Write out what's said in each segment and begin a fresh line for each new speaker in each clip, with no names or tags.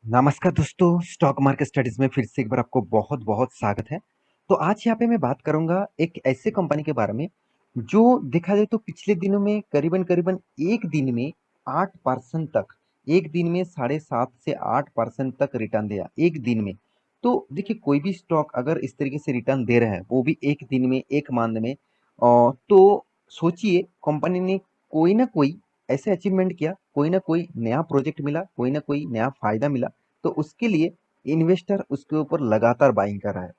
नमस्कार दोस्तों, stock market studies में फिर से एक बार आपको बहुत बहुत स्वागत है। तो आज यहाँ पे मैं बात करूंगा एक ऐसे कंपनी के बारे में जो देखा जाए तो पिछले दिनों में करीबन करीबन एक दिन में 8% तक, एक दिन में 7.5 से 8% तक रिटर्न दिया एक दिन में। तो देखिए, कोई भी स्टॉक अगर इस तरीके से रिटर्न दे रहा है वो भी एक दिन में, एक मंथ में, तो सोचिए कंपनी ने कोई ना कोई ऐसे अचीवमेंट किया, कोई ना कोई नया प्रोजेक्ट मिला, कोई ना कोई नया फायदा मिला, तो उसके लिए इन्वेस्टर उसके ऊपर लगातार बाइंग कर रहा है।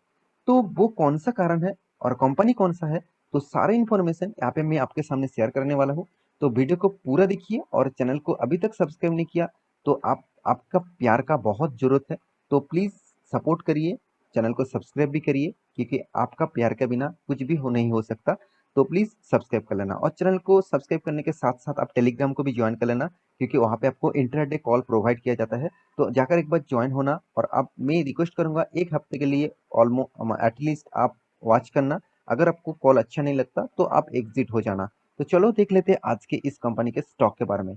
तो वो कौन सा कारण है और कंपनी कौन सा है, तो सारे इन्फॉर्मेशन यहाँ पे मैं आपके सामने शेयर करने वाला हूँ। तो वीडियो को पूरा देखिए और चैनल को अभी तक सब्सक्राइब नहीं किया तो आपका प्यार का बहुत जरूरत है। तो प्लीज सपोर्ट करिए, चैनल को सब्सक्राइब भी करिए, क्योंकि आपका प्यार के बिना कुछ भी नहीं हो सकता। तो प्लीज सब्सक्राइब कर लेना और चैनल को सब्सक्राइब करने के साथ साथ आप टेलीग्राम को भी ज्वाइन कर लेना, क्योंकि वहाँ पे आपको इंटरडे कॉल प्रोवाइड किया जाता है। तो जाकर एक बार ज्वाइन होना, और अब मैं रिक्वेस्ट करूंगा एक हफ्ते के लिए ऑलमोस्ट एटलीस्ट आप वॉच करना। अगर आपको कॉल अच्छा नहीं लगता तो आप एग्जिट हो जाना। तो चलो देख लेते हैं आज के इस कंपनी के स्टॉक के बारे में।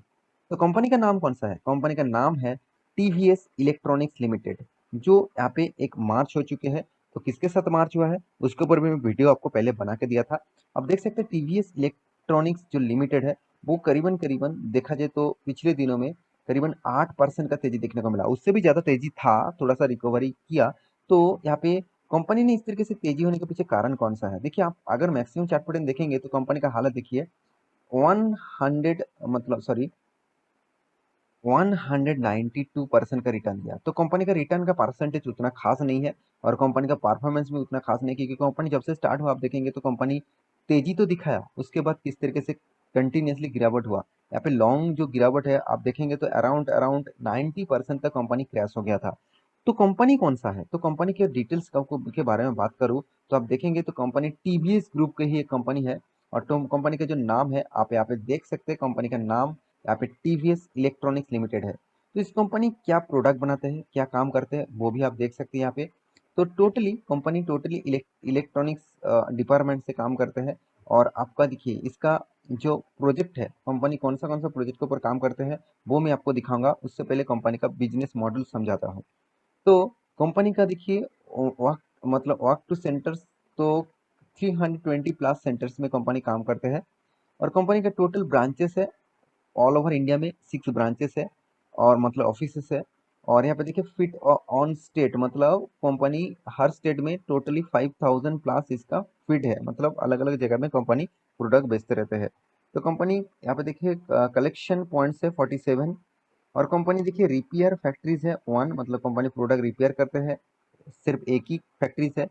तो कंपनी का नाम कौन सा है? कंपनी का नाम है टीवीएस इलेक्ट्रॉनिक्स लिमिटेड, जो यहाँ पे एक मार्च हो चुके हैं। तो किसके साथ मार्च हुआ है उसके ऊपर भी मैं वीडियो आपको पहले बना के दिया था। अब देख सकते हैं टीवीएस इलेक्ट्रॉनिक्स जो लिमिटेड है वो करीबन करीबन देखा जाए तो पिछले दिनों में करीबन 8% का तेजी देखने को मिला, उससे भी ज्यादा तेजी था, थोड़ा सा रिकवरी किया। तो यहाँ पे कंपनी ने इस तरीके से तेजी होने के पीछे कारण कौन सा है? देखिए, आप अगर मैक्सिमम चार्ट पैटर्न देखेंगे तो कंपनी का हालत देखिए, 100 मतलब सॉरी 192% का रिटर्न दिया। तो कंपनी का रिटर्न का परसेंटेज उतना खास नहीं है और कंपनी का परफॉर्मेंस भी उतना खास नहीं, क्योंकि कंपनी जब से स्टार्ट हुआ आप देखेंगे तो कंपनी तेजी तो दिखाया, उसके बाद किस तरीके से कंटिन्यूसली गिरावट हुआ। यहाँ पे लॉन्ग जो गिरावट है आप देखेंगे तो अराउंड अराउंड 90% तक कंपनी क्रैश हो गया था। तो कंपनी कौन सा है? तो कंपनी के डिटेल्स के बारे में बात करूँ तो आप देखेंगे तो कंपनी टीवीएस ग्रुप की ही एक कंपनी है। और तो कंपनी का जो नाम है आप यहाँ पे देख सकते हैं, कंपनी का नाम यहाँ पे टीवीएस इलेक्ट्रॉनिक्स लिमिटेड है। तो इस कंपनी क्या प्रोडक्ट बनाते हैं, क्या काम करते हैं, वो भी आप देख सकते हैं यहाँ पे। तो totally company totally electronics department से काम करते हैं। और आपका देखिए इसका जो प्रोजेक्ट है, कंपनी कौन सा प्रोजेक्ट के ऊपर काम करते हैं वो मैं आपको दिखाऊंगा। उससे पहले कंपनी का बिजनेस मॉडल समझाता हूँ। तो कंपनी का देखिए वर्क मतलब वर्क टू सेंटर्स, तो 320 प्लस सेंटर्स में कंपनी काम करते हैं। और कंपनी का टोटल ब्रांचेस है ऑल ओवर इंडिया में 6 ब्रांचेस है और मतलब ऑफिसेस है। और यहाँ पे देखिए फिट ऑन स्टेट, मतलब कंपनी हर स्टेट में टोटली 5000 प्लस इसका फिट है, मतलब अलग अलग जगह में कंपनी प्रोडक्ट बेचते रहते हैं। तो कंपनी यहाँ पे देखिए कलेक्शन पॉइंट्स है 47। और कंपनी देखिए रिपेयर फैक्ट्रीज है 1, मतलब कंपनी प्रोडक्ट रिपेयर करते हैं, सिर्फ एक ही फैक्ट्रीज है।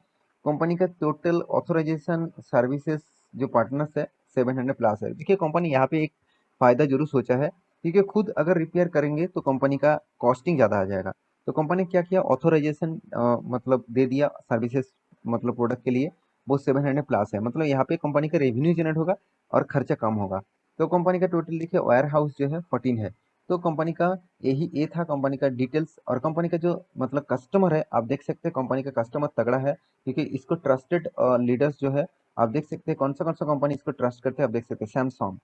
कंपनी का टोटल ऑथराइजेशन सर्विसेज जो पार्टनर्स है 700 प्लस है। देखिए कंपनी यहाँ पे एक फायदा जरूर सोचा है, क्योंकि खुद अगर रिपेयर करेंगे तो कंपनी का कॉस्टिंग ज़्यादा आ जाएगा। तो कंपनी क्या किया, ऑथराइजेशन मतलब दे दिया सर्विसेज, मतलब प्रोडक्ट के लिए। वो 700 प्लस है, मतलब यहाँ पे कंपनी का रेवेन्यू जनरेट होगा और खर्चा कम होगा। तो कंपनी का टोटल देखिए वायर हाउस जो है 14 है। तो कंपनी का यही ये था कंपनी का डिटेल्स। और कंपनी का जो मतलब कस्टमर है आप देख सकते हैं, कंपनी का कस्टमर तगड़ा है, क्योंकि इसको ट्रस्टेड लीडर्स जो है आप देख सकते हैं कौन सा कंपनी इसको ट्रस्ट करते हैं। आप देख सकते हैं सैमसंग,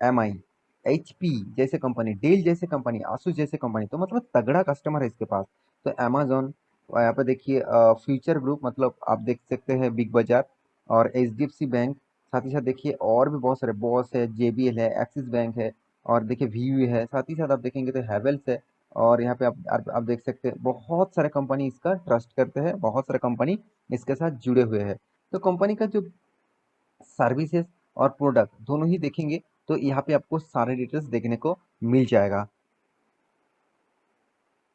एमआई, एचपी जैसे कंपनी, डेल जैसे कंपनी, आसूस जैसे कंपनी, तो मतलब तगड़ा कस्टमर है इसके पास। तो अमेजोन, यहाँ पे देखिए फ्यूचर ग्रुप, मतलब आप देख सकते हैं बिग बाजार और एचडीएफसी बैंक। साथ ही साथ देखिए और भी बहुत सारे, बॉस है, जेबीएल है, एक्सिस बैंक है, और देखिए वीयू है। साथ ही साथ आप देखेंगे तो हैवेल्स है। और यहाँ पे आप देख सकते हैं बहुत सारे कंपनी इसका ट्रस्ट करते हैं, बहुत सारे कंपनी इसके साथ जुड़े हुए हैं। तो कंपनी का जो सर्विसेज और प्रोडक्ट दोनों ही देखेंगे तो यहाँ पे आपको सारे डिटेल्स देखने को मिल जाएगा।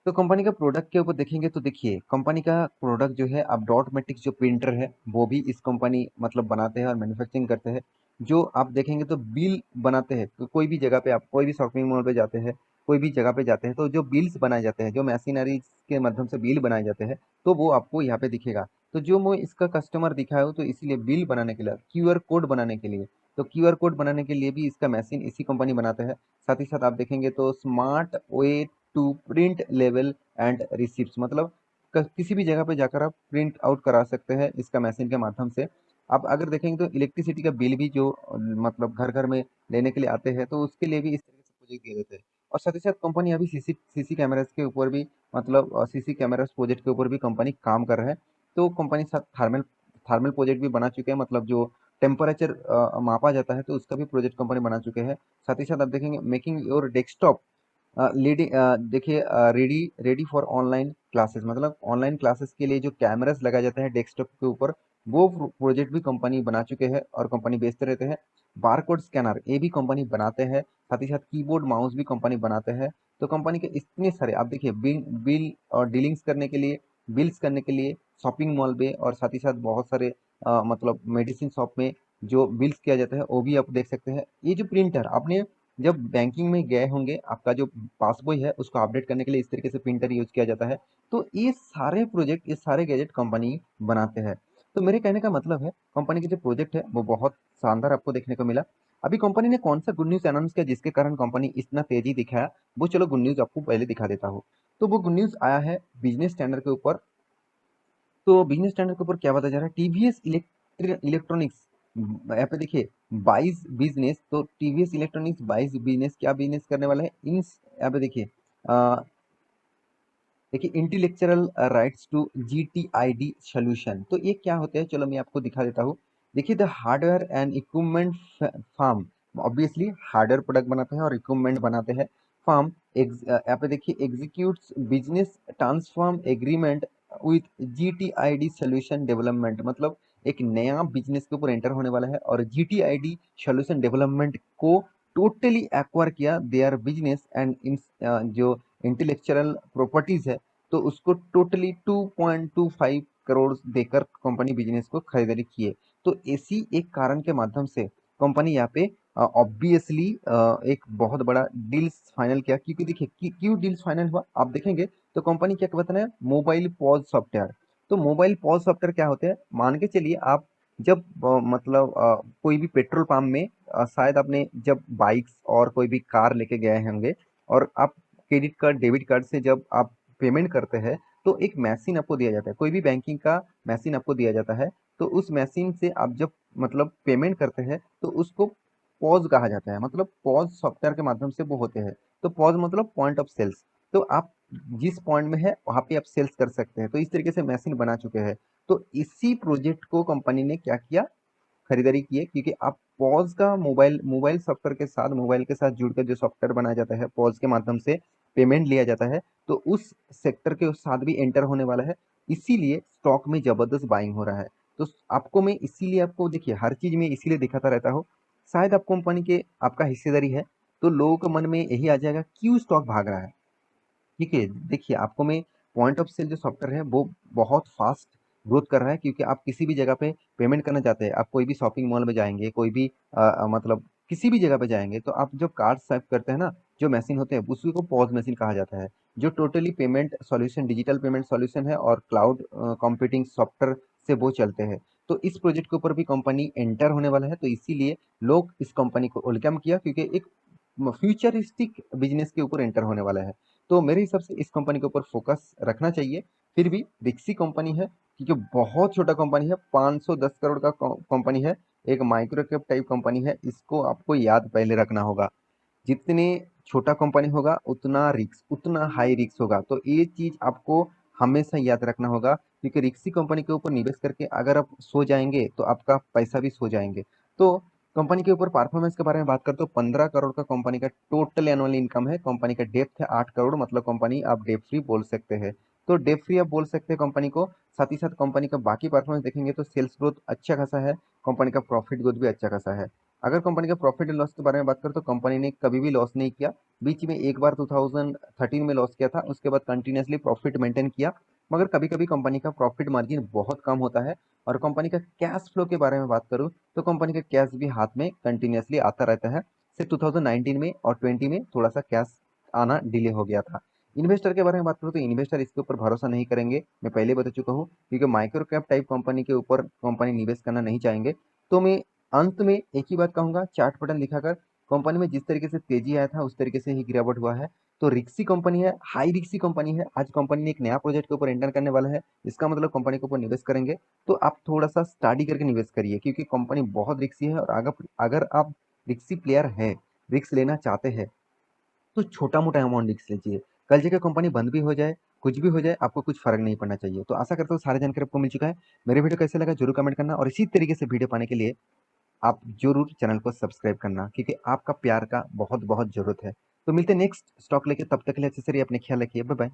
तो कंपनी का प्रोडक्ट के ऊपर देखेंगे तो देखिए कंपनी का प्रोडक्ट जो है, अब डॉट मैट्रिक्स जो प्रिंटर है वो भी इस कंपनी मतलब बनाते हैं और मैन्युफैक्चरिंग करते हैं। जो आप देखेंगे तो बिल बनाते हैं, तो कोई भी जगह पे आप कोई भी शॉपिंग मॉल पे जाते हैं, कोई भी जगह पे जाते हैं, तो जो बिल्स बनाए जाते हैं, जो मशीनरी के माध्यम से बिल बनाए जाते हैं, तो वो आपको यहाँ पे दिखेगा। तो जो मैं इसका कस्टमर दिखाया हूँ तो इसीलिए बिल बनाने के लिए, क्यूआर कोड बनाने के लिए, तो क्यूआर कोड बनाने के लिए भी इसका मशीन इसी कंपनी बनाते हैं। साथ ही साथ आप देखेंगे तो स्मार्ट वे टू प्रिंट लेवल एंड रिसिप्ट, मतलब किसी भी जगह पे जाकर आप प्रिंट आउट करा सकते हैं इसका मशीन के माध्यम से। आप अगर देखेंगे तो इलेक्ट्रिसिटी का बिल भी जो मतलब घर घर में लेने के लिए आते हैं, तो उसके लिए भी इस तरीके से प्रोजेक्ट दिए जाते हैं। और साथ ही साथ कंपनी अभी सीसी सीसी कैमरास के ऊपर भी मतलब सीसी कैमरास प्रोजेक्ट के ऊपर भी कंपनी काम कर रहा है। तो कंपनी साथ थर्मल थर्मल प्रोजेक्ट भी बना चुके हैं, मतलब जो टेम्परेचर मापा जाता है तो उसका भी प्रोजेक्ट कंपनी बना चुके हैं। साथ ही साथ आप देखेंगे मेकिंग योर डेस्कटॉप लीडिंग, देखिए ready ready for online classes, मतलब ऑनलाइन क्लासेस के लिए जो कैमरास लगाए जाते हैं डेस्कटॉप के ऊपर, वो प्रोजेक्ट भी कंपनी बना चुके हैं और कंपनी बेचते रहते हैं। बारकोड स्कैनर ये भी कंपनी बनाते हैं, साथ ही साथ कीबोर्ड माउस भी कंपनी बनाते हैं। तो कंपनी के इतने सारे आप देखिए बिल बिल और डीलिंग्स करने के लिए, बिल्स करने के लिए शॉपिंग मॉल में, और साथ ही साथ बहुत सारे मतलब मेडिसिन शॉप में जो बिल्स किया जाता है वो भी आप देख सकते हैं। ये जो प्रिंटर आपने जब बैंकिंग में गए होंगे, आपका जो पासबुक है उसको अपडेट करने के लिए इस तरीके से प्रिंटर यूज किया जाता है। तो ये सारे प्रोजेक्ट, ये सारे गैजेट कंपनी बनाते हैं। तो मेरे कहने का मतलब है कंपनी के जो प्रोजेक्ट है वो बहुत शानदार आपको देखने को मिला। अभी कंपनी ने कौन सा गुड न्यूज अनाउंस किया जिसके कारण कंपनी इतना तेजी दिखाया, वो चलो गुड न्यूज आपको पहले दिखा देता हूँ। तो वो गुड न्यूज आया है बिजनेस स्टैंडर्ड के ऊपर। तो बिजनेस स्टैंडर्ड के ऊपर क्या बताया जा रहा है, टीवीएस इलेक्ट्रॉनिक्स, यहाँ पे देखिए 22 बिजनेस, तो टीवीएस इलेक्ट्रॉनिक्स 22 बिजनेस क्या बिजनेस करने वाला है इन, यहाँ पे देखिए देखिए इंटेलेक्चुअल राइट्स टू जीटीआईडी सोल्यूशन। तो ये क्या होते हैं, चलो मैं आपको दिखा देता हूँ। देखिए the hardware and equipment firm, obviously hardware product बनाते हैं और इक्विपमेंट बनाते हैं। फार्म यहाँ पे देखिए executes business transform agreement with GTID solution development, मतलब एक नया बिजनेस के ऊपर एंटर होने वाला है और जीटीआईडी सोल्यूशन डेवलपमेंट को टोटली एक्वायर किया देयर बिजनेस एंड इन जो इंटेलेक्चुअल प्रॉपर्टीज है, तो उसको टोटली 2.25 करोड़ देकर कंपनी बिजनेस को खरीदारी की है। तो इसी एक कारण के माध्यम से कंपनी यहाँ पे ऑब्वियसली एक बहुत बड़ा डील्स फाइनल किया, क्योंकि देखिए क्यों डील्स फाइनल हुआ आप देखेंगे। तो कंपनी क्या बताना है, मोबाइल पॉज सॉफ्टवेयर। तो मोबाइल पॉज सॉफ्टवेयर क्या होते हैं, मान के चलिए आप जब मतलब कोई भी पेट्रोल पंप में शायद आपने जब बाइक्स और कोई भी कार लेके गए होंगे, और आप क्रेडिट कार्ड डेबिट कार्ड से जब आप पेमेंट करते हैं तो एक मशीन आपको दिया जाता है, कोई भी बैंकिंग का मशीन आपको दिया जाता है। तो उस मशीन से आप जब मतलब पेमेंट करते हैं तो उसको पॉज कहा जाता है, मतलब पॉज सॉफ्टवेयर के माध्यम से वो होते हैं। तो पॉज मतलब पॉइंट ऑफ सेल्स, तो आप जिस पॉइंट में है वहां पे आप सेल्स कर सकते हैं। तो इस तरीके से मशीन बना चुके हैं। तो इसी प्रोजेक्ट को कंपनी ने क्या किया, खरीदारी की है, क्योंकि आप पॉज का मोबाइल मोबाइल सॉफ्टवेयर के साथ, मोबाइल के साथ जुड़कर जो सॉफ्टवेयर बनाया जाता है, पॉज के माध्यम से पेमेंट लिया जाता है, तो उस सेक्टर के साथ भी एंटर होने वाला है। इसीलिए स्टॉक में जबरदस्त बाइंग हो रहा है। तो आपको मैं इसीलिए आपको देखिए हर चीज में इसीलिए दिखाता रहता हूँ। शायद आप कंपनी के आपका हिस्सेदारी है तो लोगों के मन में यही आ जाएगा क्यों स्टॉक भाग रहा है। ठीक है, देखिए आपको मैं पॉइंट ऑफ सेल जो सॉफ्टवेयर है वो बहुत फास्ट ग्रोथ कर रहा है, क्योंकि आप किसी भी जगह पे पेमेंट करना चाहते हैं, आप कोई भी शॉपिंग मॉल में जाएंगे, कोई भी मतलब किसी भी जगह पे जाएंगे, तो आप जो कार्ड स्वाइप करते हैं ना, जो मशीन होते हैं उसी को पॉज मशीन कहा जाता है, जो totally payment solution, digital payment solution है और क्लाउड कंप्यूटिंग सॉफ्टवेयर से वो चलते हैं। तो इस प्रोजेक्ट के ऊपर भी कंपनी एंटर होने वाला है, तो इसीलिए लोग इस कंपनी को वेलकम किया, क्योंकि एक फ्यूचरिस्टिक बिजनेस के ऊपर एंटर होने वाला है। तो मेरे हिसाब से इस कंपनी के ऊपर फोकस रखना चाहिए। फिर भी रिक्सी कंपनी है, क्योंकि बहुत छोटा कंपनी है, 510 करोड़ का कंपनी है, एक माइक्रो कैप टाइप कंपनी है, इसको आपको याद पहले रखना होगा। जितने छोटा कंपनी होगा उतना रिक्स, उतना हाई रिक्स होगा। तो ये चीज आपको हमेशा याद रखना होगा, क्योंकि रिक्सी कंपनी के ऊपर निवेश करके अगर आप सो जाएंगे तो आपका पैसा भी सो जाएंगे। तो कंपनी के ऊपर परफॉर्मेंस के बारे में बात करते हो, 15 करोड़ का कंपनी का टोटल एनुअल इनकम है, कंपनी का डेप्थ है 8 करोड़, मतलब कंपनी आप डेप फ्री बोल सकते हैं। तो डेप फ्री आप बोल सकते हैं कंपनी को। साथ ही साथ कंपनी का बाकी परफॉर्मेंस देखेंगे तो सेल्स ग्रोथ अच्छा खासा है, कंपनी का प्रॉफिट ग्रोथ भी अच्छा खासा है। अगर कंपनी का प्रॉफिट एंड लॉस के बारे में बात करें तो कंपनी ने कभी भी लॉस नहीं किया। बीच में एक बार 2013 में लॉस किया था, उसके बाद कंटिन्यूसली प्रॉफिट मेंटेन किया। मगर कभी कभी कंपनी का प्रॉफिट मार्जिन बहुत कम होता है। और कंपनी का कैश फ्लो के बारे में बात करूं तो कंपनी का कैश भी हाथ में कंटिन्यूसली आता रहता है। सिर्फ 2019 में और 20 में थोड़ा सा कैश आना डिले हो गया था। इन्वेस्टर के बारे में बात करूँ तो इन्वेस्टर इसके ऊपर भरोसा नहीं करेंगे, मैं पहले बता चुका हूँ, क्योंकि माइक्रो कैप टाइप कंपनी के ऊपर कंपनी निवेश करना नहीं चाहेंगे। तो मैं अंत में एक ही बात कहूंगा, चार्ट पैटर्न दिखाकर कंपनी में जिस तरीके से तेजी आया था उस तरीके से ही गिरावट हुआ है। तो रिक्सी कंपनी है, हाई रिक्सी कंपनी है। आज कंपनी ने एक नया प्रोजेक्ट के ऊपर एंटर करने वाला है, इसका मतलब कंपनी के ऊपर निवेश करेंगे तो आप थोड़ा सा स्टडी करके निवेश करिए, क्योंकि कंपनी बहुत रिक्सी है। और अगर अगर आप रिक्सी प्लेयर है, रिक्स लेना चाहते हैं, तो छोटा मोटा अमाउंट रिस्क लीजिए। कल जगह कंपनी बंद भी हो जाए कुछ भी हो जाए आपको कुछ फ़र्क नहीं पड़ना चाहिए। तो आशा करता हूँ सारी जानकारी आपको मिल चुका है। मेरे वीडियो कैसे लगा ज़रूर कमेंट करना और इसी तरीके से वीडियो पाने के लिए आप ज़रूर चैनल को सब्सक्राइब करना क्योंकि आपका प्यार का बहुत-बहुत ज़रूरत है। तो मिलते हैं नेक्स्ट स्टॉक लेके, तब तक के लिए अच्छे से रहिए, अपने ख्याल रखिए। Bye bye.